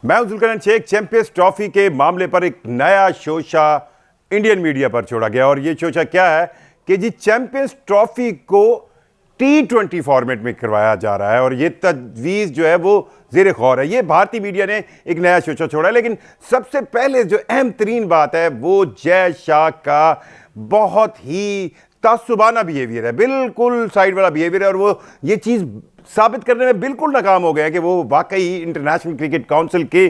मैं Zulqarnain Sheikh. Champions trophy के मामले पर एक नया शोशा इंडियन मीडिया पर छोड़ा गया और ये शोशा क्या है कि जी चैंपियंस ट्रॉफी को T20 फॉर्मेट में करवाया जा रहा है और ये तजवीज़ जो है वो ज़ेर गौर है। ये भारतीय मीडिया ने एक नया शोशा छोड़ा है, लेकिन सबसे पहले जो अहम तरीन बात है वो जय शाह का बहुत ही तासुबाना बिहेवियर है, बिल्कुल साइड वाला बिहेवियर है और वो ये चीज़ साबित करने में बिल्कुल नाकाम हो गया है कि वो वाकई इंटरनेशनल क्रिकेट काउंसिल के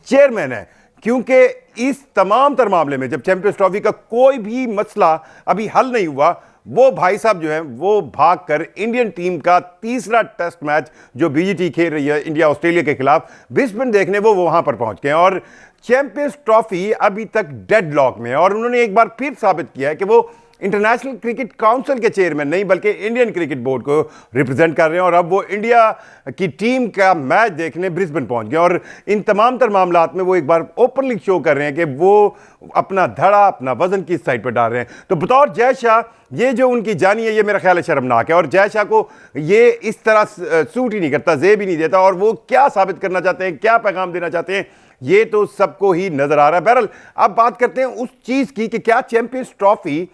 चेयरमैन है। क्योंकि इस तमाम तर मामले में जब चैंपियंस ट्रॉफी का कोई भी मसला अभी हल नहीं हुआ, वो भाई साहब जो हैं वो भागकर इंडियन टीम का तीसरा टेस्ट मैच जो बीजीटी खेल रही है इंडिया ऑस्ट्रेलिया के खिलाफ ब्रिस्बेन देखने वो वहां पर पहुंच गए और चैंपियंस ट्रॉफी अभी तक डेडलॉक में है और उन्होंने एक बार फिर साबित किया है कि वो इंटरनेशनल क्रिकेट काउंसिल के चेयरमैन नहीं बल्कि इंडियन क्रिकेट बोर्ड को रिप्रेजेंट कर रहे हैं और अब वो इंडिया की टीम का मैच देखने ब्रिस्बेन पहुंच गए और इन तमाम तर मामलात में वो एक बार ओपनली शो कर रहे हैं कि वो अपना धड़ा अपना वजन किस साइड पर डाल रहे हैं। तो बतौर जय शाह ये जो उनकी जानी है ये मेरा ख्याल है शर्मनाक है और जय शाह को ये इस तरह सूट ही नहीं करता, जेब ही नहीं देता और वो क्या साबित करना चाहते हैं, क्या पैगाम देना चाहते हैं, ये तो सबको ही नजर आ रहा है। बहरहाल अब बात करते हैं उस चीज की कि क्या चैंपियंस ट्रॉफी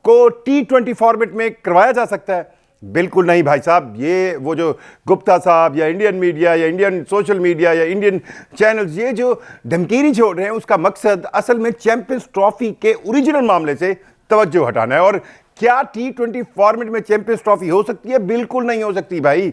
को T20 फॉर्मेट में करवाया जा सकता है? बिल्कुल नहीं भाई साहब। ये वो जो गुप्ता साहब या इंडियन मीडिया या इंडियन सोशल मीडिया या इंडियन चैनल्स ये जो धमकीरी छोड़ रहे हैं उसका मकसद असल में चैंपियंस ट्रॉफी के ओरिजिनल मामले से तवज्जो हटाना है। और क्या T20 फॉर्मेट में चैंपियंस ट्रॉफी हो सकती है? बिल्कुल नहीं हो सकती भाई।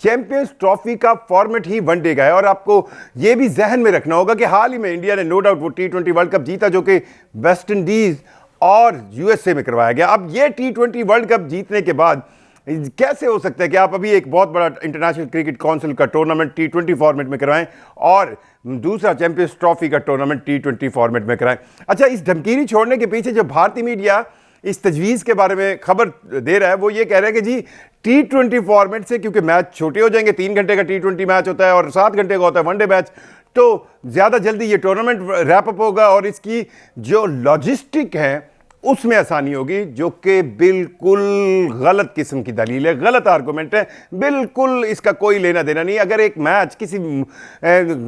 चैंपियंस ट्रॉफी का फॉर्मेट ही वनडे का है और आपको यह भी जहन में रखना होगा कि हाल ही में इंडिया ने नो डाउट वो T20 वर्ल्ड कप जीता जो कि वेस्ट इंडीज और यूएसए में करवाया गया। अब ये T20 वर्ल्ड कप जीतने के बाद कैसे हो सकता है कि आप अभी एक बहुत बड़ा इंटरनेशनल क्रिकेट काउंसिल का टूर्नामेंट T20 फॉर्मेट में करवाएं और दूसरा चैंपियंस ट्रॉफी का टूर्नामेंट T20 फॉर्मेट में कराएं? अच्छा, इस धमकीरी छोड़ने के पीछे जो भारतीय मीडिया इस तजवीज़ के बारे में खबर दे रहा है वो ये कह रहा है कि जी T20 फॉर्मेट से क्योंकि मैच छोटे हो जाएंगे, 3 घंटे का T20 मैच होता है और 7 घंटे का होता है वनडे मैच, तो ज़्यादा जल्दी ये टूर्नामेंट रैप अप होगा और इसकी जो लॉजिस्टिक है उसमें आसानी होगी, जो कि बिल्कुल गलत किस्म की दलील है, गलत आर्गुमेंट है, बिल्कुल इसका कोई लेना देना नहीं। अगर एक मैच किसी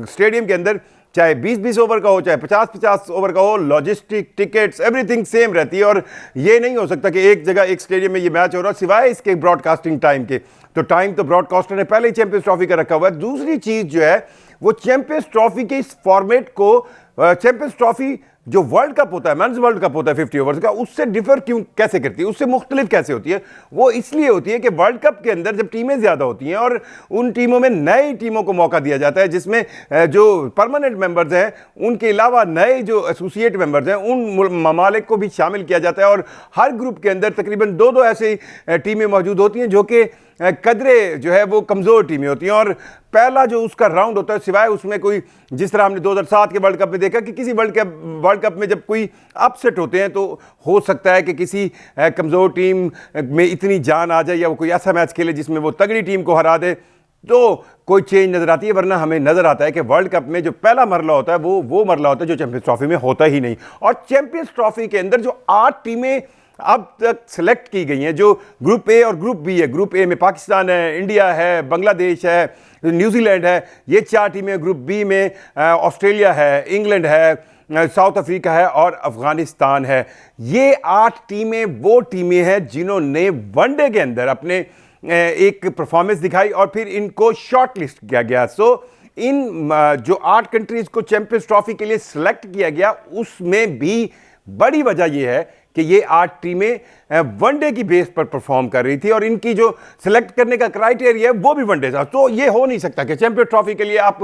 स्टेडियम के अंदर चाहे 20-20 ओवर का हो चाहे 50-50 ओवर का हो, लॉजिस्टिक टिकट्स एवरीथिंग सेम रहती है और ये नहीं हो सकता कि एक जगह एक स्टेडियम में ये मैच हो रहा है सिवाय इसके ब्रॉडकास्टिंग टाइम के। तो टाइम तो ब्रॉडकास्टर ने पहले ही चैंपियंस ट्रॉफी का रखा हुआ है। दूसरी चीज जो है वो चैंपियंस ट्रॉफी के इस फॉर्मेट को चैंपियंस ट्रॉफी जो वर्ल्ड कप होता है, मेंस वर्ल्ड कप होता है 50 ओवर्स का, उससे डिफर क्यों कैसे करती है, उससे मुख्तलिफ कैसे होती है? वो इसलिए होती है कि वर्ल्ड कप के अंदर जब टीमें ज्यादा होती हैं और उन टीमों में नई टीमों को मौका दिया जाता है जिसमें जो परमानेंट मेंबर्स हैं उनके अलावा नए जो एसोसिएट मेंबर्स हैं उन ममालिक को भी शामिल किया जाता है और हर ग्रुप के अंदर तकरीबन 2-2 ऐसी टीमें मौजूद होती हैं जो कि कदरे जो है वो कमज़ोर टीमें होती हैं और पहला जो उसका राउंड होता है सिवाय उसमें कोई, जिस तरह हमने 2007 के वर्ल्ड कप में देखा कि किसी वर्ल्ड कप में जब कोई अपसेट होते हैं तो हो सकता है कि किसी कमज़ोर टीम में इतनी जान आ जाए या वो कोई ऐसा मैच खेले जिसमें वो तगड़ी टीम को हरा दे तो कोई चेंज नज़र आती है, वरना हमें नज़र आता है कि वर्ल्ड कप में जो पहला मरला होता है वो मरला होता है जो चैंपियंस ट्रॉफी में होता ही नहीं। और चैंपियंस ट्रॉफी के अंदर जो 8 टीमें अब तक सेलेक्ट की गई हैं, जो ग्रुप ए और ग्रुप बी है, ग्रुप ए में पाकिस्तान है, इंडिया है, बांग्लादेश है, न्यूजीलैंड है, ये 4 टीमें, ग्रुप बी में ऑस्ट्रेलिया है, इंग्लैंड है, साउथ अफ्रीका है और अफगानिस्तान है। ये 8 टीमें वो टीमें हैं जिन्होंने वनडे के अंदर अपने एक परफॉर्मेंस दिखाई और फिर इनको शॉर्ट लिस्ट किया गया। सो इन जो 8 कंट्रीज को चैंपियंस ट्रॉफी के लिए सिलेक्ट किया गया उसमें भी बड़ी वजह यह है कि ये 8 टीमें वनडे की बेस पर परफॉर्म कर रही थी और इनकी जो सिलेक्ट करने का क्राइटेरिया है वो भी वनडे था। तो ये हो नहीं सकता कि चैंपियंस ट्रॉफी के लिए आप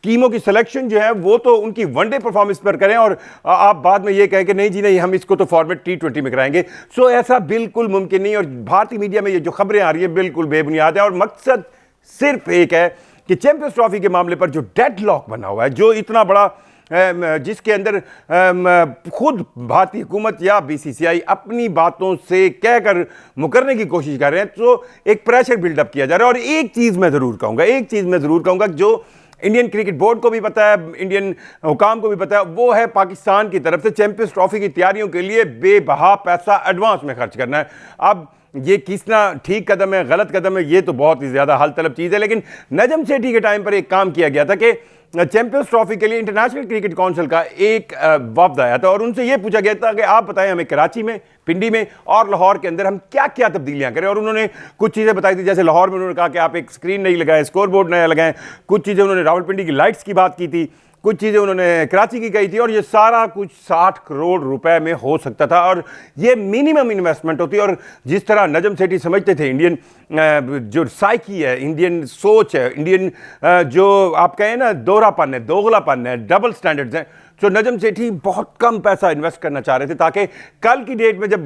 टीमों की सिलेक्शन जो है वो तो उनकी वनडे परफॉर्मेंस पर करें और आप बाद में ये कहें कि नहीं जी नहीं हम इसको तो फॉर्मेट T20 में कराएंगे। सो ऐसा बिल्कुल मुमकिन नहीं और भारतीय मीडिया में ये जो खबरें आ रही है बिल्कुल बेबुनियाद है और मकसद सिर्फ एक है कि चैंपियंस ट्रॉफी के मामले पर जो डेडलॉक बना हुआ है, जो इतना बड़ा जिसके अंदर खुद भारतीय हुकूमत या BCCI अपनी बातों से कहकर मुकरने की कोशिश कर रहे हैं, तो एक प्रेशर बिल्डअप किया जा रहा है। और एक चीज़ मैं ज़रूर कहूँगा जो इंडियन क्रिकेट बोर्ड को भी पता है, इंडियन हुकाम को भी पता है, वो है पाकिस्तान की तरफ से चैंपियंस ट्रॉफी की तैयारियों के लिए बेबहा पैसा एडवांस में खर्च करना है। अब ये कितना ठीक कदम है गलत कदम है ये तो बहुत ही ज़्यादा हल तलब चीज़ है, लेकिन नजम सेठी के टाइम पर एक काम किया गया था कि चैंपियंस ट्रॉफी के लिए इंटरनेशनल क्रिकेट काउंसिल का एक वफ्द आया था और उनसे यह पूछा गया था कि आप बताएं हमें कराची में, पिंडी में और लाहौर के अंदर हम क्या क्या तब्दीलियां करें। और उन्होंने कुछ चीज़ें बताई थी, जैसे लाहौर में उन्होंने कहा कि आप एक स्क्रीन नहीं लगाएं, स्कोर बोर्ड नया लगाएं। कुछ चीज़ें उन्होंने रावलपिंडी की लाइट्स की बात की थी, कुछ चीज़ें उन्होंने कराची की कही थी। और ये सारा कुछ 60 करोड़ रुपए में हो सकता था और ये मिनिमम इन्वेस्टमेंट होती। और जिस तरह नजम सेठी समझते थे, इंडियन जो साइकी है, इंडियन सोच है, इंडियन जो आप कहें ना दोहरापन है, दोगलापन है, डबल स्टैंडर्ड्स हैं, तो नजम सेठी बहुत कम पैसा इन्वेस्ट करना चाह रहे थे ताकि कल की डेट में जब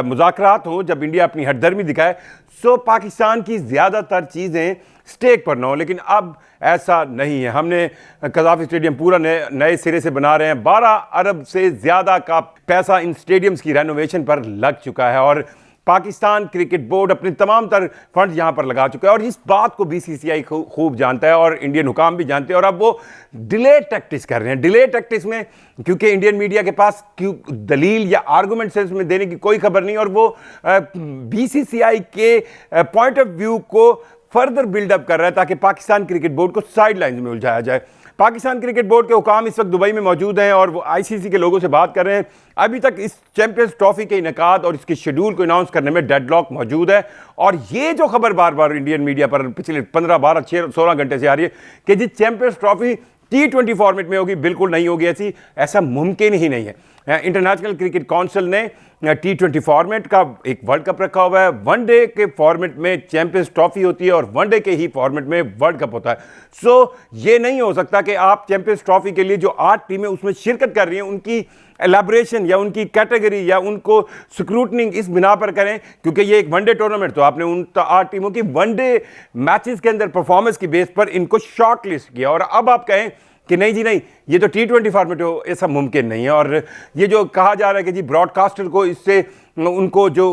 मुज़ाकरात हो, जब इंडिया अपनी हठधर्मी दिखाए, सो पाकिस्तान की ज़्यादातर चीज़ें स्टेक पर ना हो। लेकिन अब ऐसा नहीं है। हमने कज़ाफ़ी स्टेडियम पूरा नए सिरे से बना रहे हैं। 12 अरब से ज़्यादा का पैसा इन स्टेडियम्स की रेनोवेशन पर लग चुका है और पाकिस्तान क्रिकेट बोर्ड अपने तमाम तर फंड यहां पर लगा चुका है और इस बात को बीसीसीआई खूब जानता है और इंडियन हुकाम भी जानते हैं। और अब वो डिले टैक्टिक्स कर रहे हैं। डिले टैक्टिक्स में क्योंकि इंडियन मीडिया के पास दलील या आर्गुमेंट सेंस में देने की कोई खबर नहीं और वो बीसीसीआई के पॉइंट ऑफ व्यू को फर्दर बिल्डअप कर रहा है ताकि पाकिस्तान क्रिकेट बोर्ड को साइड लाइन्स में उलझाया जाए। पाकिस्तान क्रिकेट बोर्ड के हुकाम इस वक्त दुबई में मौजूद हैं और वो आईसीसी के लोगों से बात कर रहे हैं। अभी तक इस चैंपियंस ट्रॉफी के इनेकाद और इसके शेड्यूल को अनाउंस करने में डेडलॉक मौजूद है। और ये जो खबर बार बार इंडियन मीडिया पर पिछले 15, 12, 16 घंटे से आ रही है कि जी चैंपियंस ट्रॉफी T20 फॉर्मेट में होगी, बिल्कुल नहीं होगी। ऐसा मुमकिन ही नहीं है। इंटरनेशनल क्रिकेट काउंसिल ने T20 फॉर्मेट का एक वर्ल्ड कप रखा हुआ है। वनडे के फॉर्मेट में चैंपियंस ट्रॉफी होती है और वनडे के ही फॉर्मेट में वर्ल्ड कप होता है। सो ये नहीं हो सकता कि आप चैंपियंस ट्रॉफी के लिए जो 8 टीमें उसमें शिरकत कर रही हैं उनकी एलैबोरेशन या उनकी कैटेगरी या उनको स्क्रूटनिंग इस बिना पर करें क्योंकि ये एक वनडे टूर्नामेंट, तो आपने उन 8 टीमों की वनडे मैचेस के अंदर परफॉर्मेंस की बेस पर इनको शॉर्ट लिस्ट किया और अब आप कहें कि नहीं जी नहीं, ये तो T20 फॉर्मेट हो, ऐसा मुमकिन नहीं है। और ये जो कहा जा रहा है कि जी ब्रॉडकास्टर को इससे उनको जो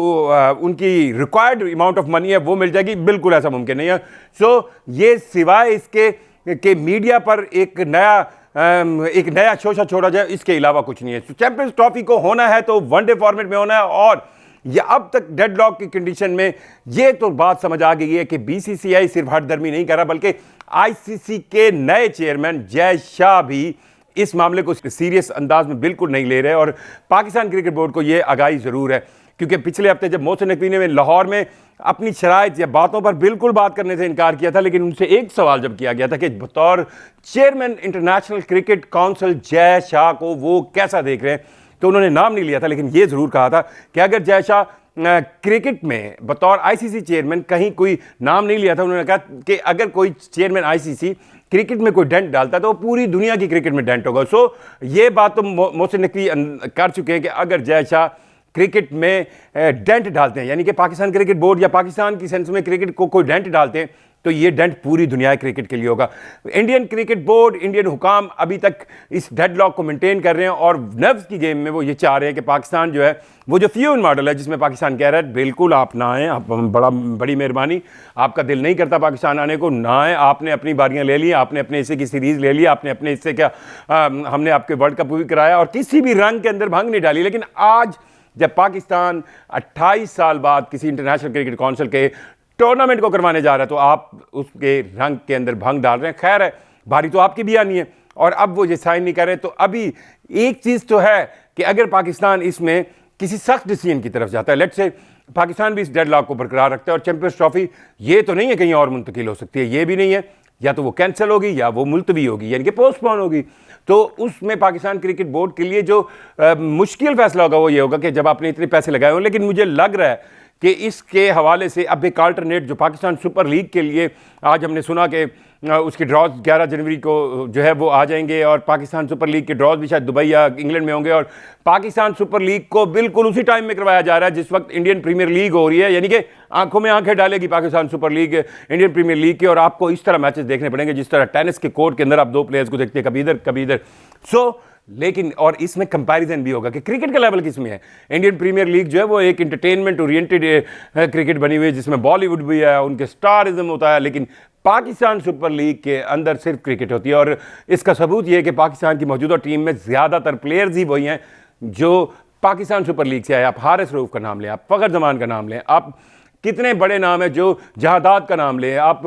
उनकी रिक्वायर्ड अमाउंट ऑफ मनी है वो मिल जाएगी, बिल्कुल ऐसा मुमकिन नहीं है। सो ये सिवाय इसके कि मीडिया पर एक नया शोशा छोड़ा जाए, इसके अलावा कुछ नहीं है। चैंपियंस ट्रॉफी को होना है तो वनडे फॉर्मेट में होना है और ये अब तक डेडलॉक की कंडीशन में ये तो बात समझ आ गई है कि बीसीसीआई सिर्फ हठधर्मी नहीं कर रहा बल्कि आईसीसी के नए चेयरमैन जय शाह भी इस मामले को सीरियस अंदाज में बिल्कुल नहीं ले रहे और पाकिस्तान क्रिकेट बोर्ड को ये आगाही जरूर है क्योंकि पिछले हफ्ते जब मोहसिन नकवी ने लाहौर में अपनी शराइत या बातों पर बिल्कुल बात करने से इनकार किया था, लेकिन उनसे एक सवाल जब किया गया था कि बतौर chairman international cricket council Jay Shah को वो कैसा देख रहे हैं, तो उन्होंने नाम नहीं लिया था, लेकिन ये जरूर कहा था कि अगर जय शाह क्रिकेट में बतौर आईसीसी चेयरमैन कहीं कोई नाम नहीं लिया था, उन्होंने कहा कि अगर कोई चेयरमैन आईसीसी क्रिकेट में कोई डेंट डालता तो वो पूरी दुनिया की क्रिकेट में डेंट होगा। सो ये बात तो मोहसिन नकवी कर चुके हैं कि अगर जय शाह क्रिकेट में डेंट डालते हैं, यानी कि पाकिस्तान क्रिकेट बोर्ड या पाकिस्तान की सेंस में क्रिकेट को कोई डेंट डालते हैं, तो ये डेंट पूरी दुनिया क्रिकेट के लिए होगा। इंडियन क्रिकेट बोर्ड, इंडियन हुकाम अभी तक इस डेडलॉक को मेंटेन कर रहे हैं और नर्व्स की गेम में वो ये चाह रहे हैं कि पाकिस्तान जो है वो जो फ्यून मॉडल है जिसमें पाकिस्तान कह रहा है बिल्कुल आप ना आएँ, आप बड़ी मेहरबानी, आपका दिल नहीं करता पाकिस्तान आने को, ना आए, आपने अपनी बारियां ले ली, आपने अपने हिस्से की सीरीज़ ले ली, आपने अपने हिस्से क्या हमने आपके वर्ल्ड कप भी कराया और किसी भी रंग के अंदर भंग नहीं डाली। लेकिन आज जब पाकिस्तान 28 साल बाद किसी इंटरनेशनल क्रिकेट काउंसिल के टूर्नामेंट को करवाने जा रहा है तो आप उसके रंग के अंदर भंग डाल रहे हैं। खैर है, बारी तो आपकी भी आनी है और अब वो ये साइन नहीं कर रहे। तो अभी एक चीज़ तो है कि अगर पाकिस्तान इसमें किसी सख्त डिसीजन की तरफ जाता है, लेट्स से पाकिस्तान भी इस डेडलॉक को बरकरार रखता है और चैंपियंस ट्रॉफी ये तो नहीं है कहीं और मुंतकिल हो सकती है, ये भी नहीं है, या तो वो कैंसिल होगी या वो मुलतवी होगी, यानी कि पोस्टपोन होगी। तो उसमें पाकिस्तान क्रिकेट बोर्ड के लिए जो मुश्किल फैसला होगा वो ये होगा कि जब आपने इतने पैसे लगाए हो, लेकिन मुझे लग रहा है कि इसके हवाले से अब एक अल्टरनेट जो पाकिस्तान सुपर लीग के लिए आज हमने सुना कि उसके ड्रॉज 11 जनवरी को जो है वो आ जाएंगे और पाकिस्तान सुपर लीग के ड्रॉज भी शायद दुबई या इंग्लैंड में होंगे और पाकिस्तान सुपर लीग को बिल्कुल उसी टाइम में करवाया जा रहा है जिस वक्त इंडियन प्रीमियर लीग हो रही है, यानी कि आंखों में आंखें डालेगी Pakistan super league Indian premier league की और आपको इस तरह मैचेस देखने पड़ेंगे जिस तरह टेनिस के कोर्ट के अंदर आप 2 प्लेयर्स को देखते हैं कभी इधर कभी इधर। सो लेकिन और इसमें कंपैरिजन भी होगा कि क्रिकेट का लेवल किस में है। इंडियन प्रीमियर लीग जो है वो एक एंटरटेनमेंट ओरिएंटेड क्रिकेट बनी हुई है जिसमें बॉलीवुड भी है, उनके स्टारिज्म होता है, लेकिन पाकिस्तान सुपर लीग के अंदर सिर्फ क्रिकेट होती है। और इसका सबूत ये है कि पाकिस्तान की मौजूदा टीम में ज़्यादातर प्लेयर्स ही वही हैं जो पाकिस्तान सुपर लीग से आए। आप हारिस रऊफ का नाम लें, आप फ़खर जमान का नाम लें, आप कितने बड़े नाम है, जो जहादाद का नाम ले आप,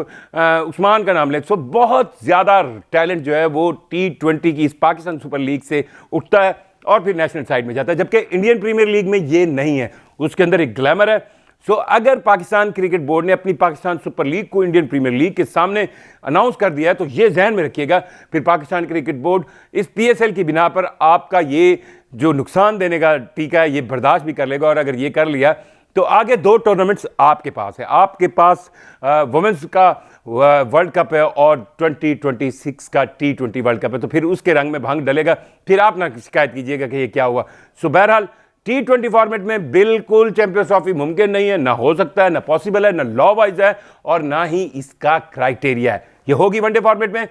उस्मान का नाम ले, सो बहुत ज़्यादा टैलेंट जो है वो T20 की इस पाकिस्तान सुपर लीग से उठता है और फिर नेशनल साइड में जाता है, जबकि इंडियन प्रीमियर लीग में ये नहीं है। उसके अंदर एक ग्लैमर है। सो अगर पाकिस्तान क्रिकेट बोर्ड ने अपनी पाकिस्तान सुपर लीग को इंडियन प्रीमियर लीग के सामने अनाउंस कर दिया है, तो ये जहन में रखिएगा, फिर पाकिस्तान क्रिकेट बोर्ड इस PSL की बिना पर आपका ये जो नुकसान देने का टीका है ये बर्दाश्त भी कर लेगा। और अगर ये कर लिया तो आगे 2 टूर्नामेंट्स आपके पास है। आपके पास वुमेंस का वर्ल्ड कप है और 2026 का T20 वर्ल्ड कप है, तो फिर उसके रंग में भंग डलेगा, फिर आप ना शिकायत कीजिएगा कि ये क्या हुआ। सो बहरहाल T20 फॉर्मेट में बिल्कुल चैंपियंस ट्रॉफी मुमकिन नहीं है, ना हो सकता है, ना पॉसिबल है, ना लॉ वाइज है और ना ही इसका क्राइटेरिया है। ये होगी वनडे फॉर्मेट में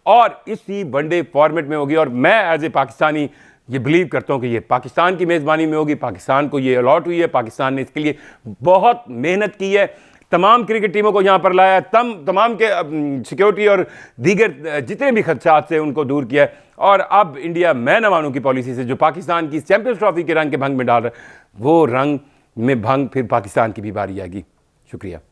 और इसी वनडे फॉर्मेट में होगी। और मैं एज ए पाकिस्तानी ये बिलीव करता हूँ कि ये पाकिस्तान की मेज़बानी में होगी, पाकिस्तान को ये अलॉट हुई है, पाकिस्तान ने इसके लिए बहुत मेहनत की है, तमाम क्रिकेट टीमों को यहाँ पर लाया है, तमाम के सिक्योरिटी और दीगर जितने भी खदशात से उनको दूर किया है। और अब इंडिया मैं न मानूं की पॉलिसी से जो पाकिस्तान की चैंपियंस ट्रॉफी के रंग के भंग में डाल रहा है, वो रंग में भंग फिर पाकिस्तान की भी बारी आएगी। शुक्रिया।